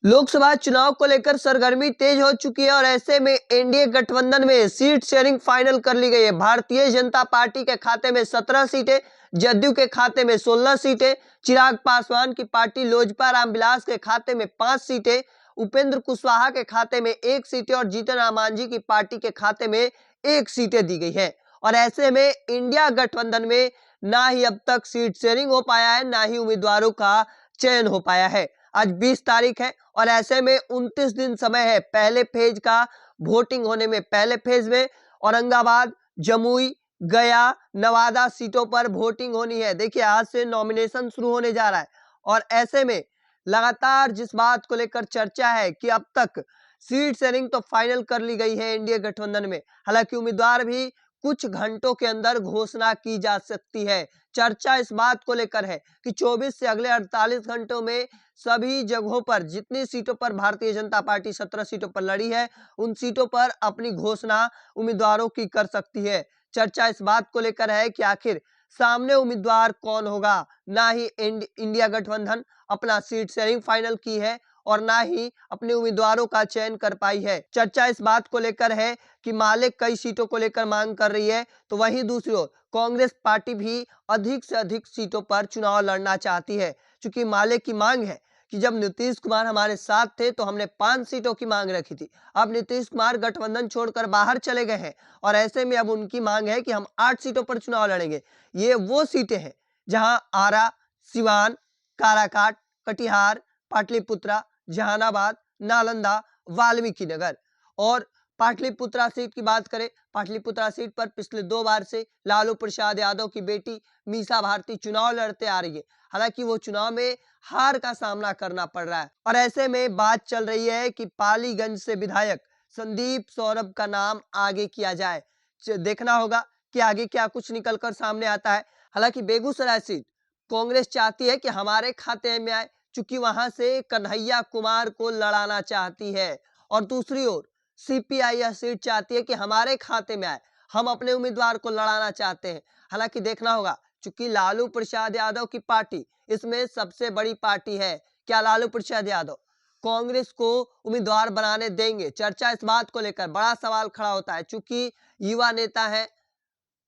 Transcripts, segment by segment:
लोकसभा चुनाव को लेकर सरगर्मी तेज हो चुकी है और ऐसे में एनडीए गठबंधन में सीट शेयरिंग फाइनल कर ली गई है। भारतीय जनता पार्टी के खाते में 17 सीटें, जदयू के खाते में 16 सीटें, चिराग पासवान की पार्टी लोजपा रामविलास के खाते में 5 सीटें, उपेंद्र कुशवाहा के खाते में 1 सीट और जीतन राम मांझी की पार्टी के खाते में 1 सीटें दी गई है। और ऐसे में इंडिया गठबंधन में ना ही अब तक सीट शेयरिंग हो पाया है, ना ही उम्मीदवारों का चयन हो पाया है। आज 20 तारीख है और ऐसे में 29 दिन समय है पहले फेज का वोटिंग होने में। पहले फेज में औरंगाबाद, जमुई, गया, नवादा सीटों पर वोटिंग होनी है। देखिए आज से नॉमिनेशन शुरू होने जा रहा है और ऐसे में लगातार जिस बात को लेकर चर्चा है कि अब तक सीट शेयरिंग तो फाइनल कर ली गई है एनडीए गठबंधन में, हालांकि उम्मीदवार भी कुछ घंटों के अंदर घोषणा की जा सकती है। चर्चा इस बात को लेकर है कि 24 से अगले 48 घंटों में सभी जगहों पर जितनी सीटों पर भारतीय जनता पार्टी 17 सीटों पर लड़ी है, उन सीटों पर अपनी घोषणा उम्मीदवारों की कर सकती है। चर्चा इस बात को लेकर है कि आखिर सामने उम्मीदवार कौन होगा। ना ही इंडिया गठबंधन अपना सीट शेयरिंग फाइनल की है और ना ही अपने उम्मीदवारों का चयन कर पाई है। चर्चा इस बात को लेकर है कि माले कई सीटों को लेकर मांग कर रही है, तो वहीं दूसरी ओर कांग्रेस पार्टी भी अधिक से अधिक सीटों पर चुनाव लड़ना चाहती है। क्योंकि माले की मांग है कि जब नीतीश कुमार हमारे साथ थे तो हमने 5 सीटों की मांग रखी थी। अब नीतीश कुमार गठबंधन छोड़कर बाहर चले गए हैं और ऐसे में अब उनकी मांग है कि हम 8 सीटों पर चुनाव लड़ेंगे। ये वो सीटें हैं जहां आरा, सिवान, काराकाट, कटिहार, पाटलिपुत्रा, जहानाबाद, नालंदा, वाल्मीकि नगर। और पाटलिपुत्रा सीट की बात करें, पाटलिपुत्रा सीट पर पिछले 2 बार से लालू प्रसाद यादव की बेटी मीसा भारती चुनाव लड़ते आ रही है। हालांकि वो चुनाव में हार का सामना करना पड़ रहा है और ऐसे में बात चल रही है कि पालीगंज से विधायक संदीप सौरभ का नाम आगे किया जाए। देखना होगा कि आगे क्या कुछ निकलकर सामने आता है। हालांकि बेगूसराय सीट कांग्रेस चाहती है कि हमारे खाते में आए, चूंकि वहां से कन्हैया कुमार को लड़ाना चाहती है और दूसरी ओर सीपीआई यह सीट चाहती है कि हमारे खाते में आए, हम अपने उम्मीदवार को लड़ाना चाहते हैं। हालांकि देखना होगा, चूंकि लालू प्रसाद यादव की पार्टी इसमें सबसे बड़ी पार्टी है, क्या लालू प्रसाद यादव कांग्रेस को उम्मीदवार बनाने देंगे? चर्चा इस बात को लेकर बड़ा सवाल खड़ा होता है। चूंकि युवा नेता है,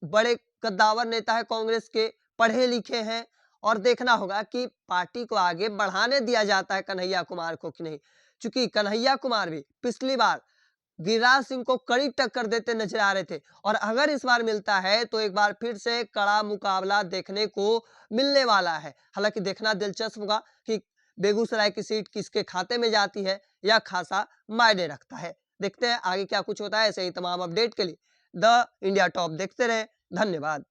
बड़े कद्दावर नेता है कांग्रेस के, पढ़े लिखे हैं और देखना होगा कि पार्टी को आगे बढ़ाने दिया जाता है कन्हैया कुमार को कि नहीं। क्योंकि कन्हैया कुमार भी पिछली बार गिरिराज सिंह को कड़ी टक्कर देते नजर आ रहे थे और अगर इस बार मिलता है तो एक बार फिर से कड़ा मुकाबला देखने को मिलने वाला है। हालांकि देखना दिलचस्प होगा कि बेगूसराय की सीट किसके खाते में जाती है, यह खासा मायने रखता है। देखते हैं आगे क्या कुछ होता है। ऐसे ही तमाम अपडेट के लिए द इंडिया टॉप देखते रहे। धन्यवाद।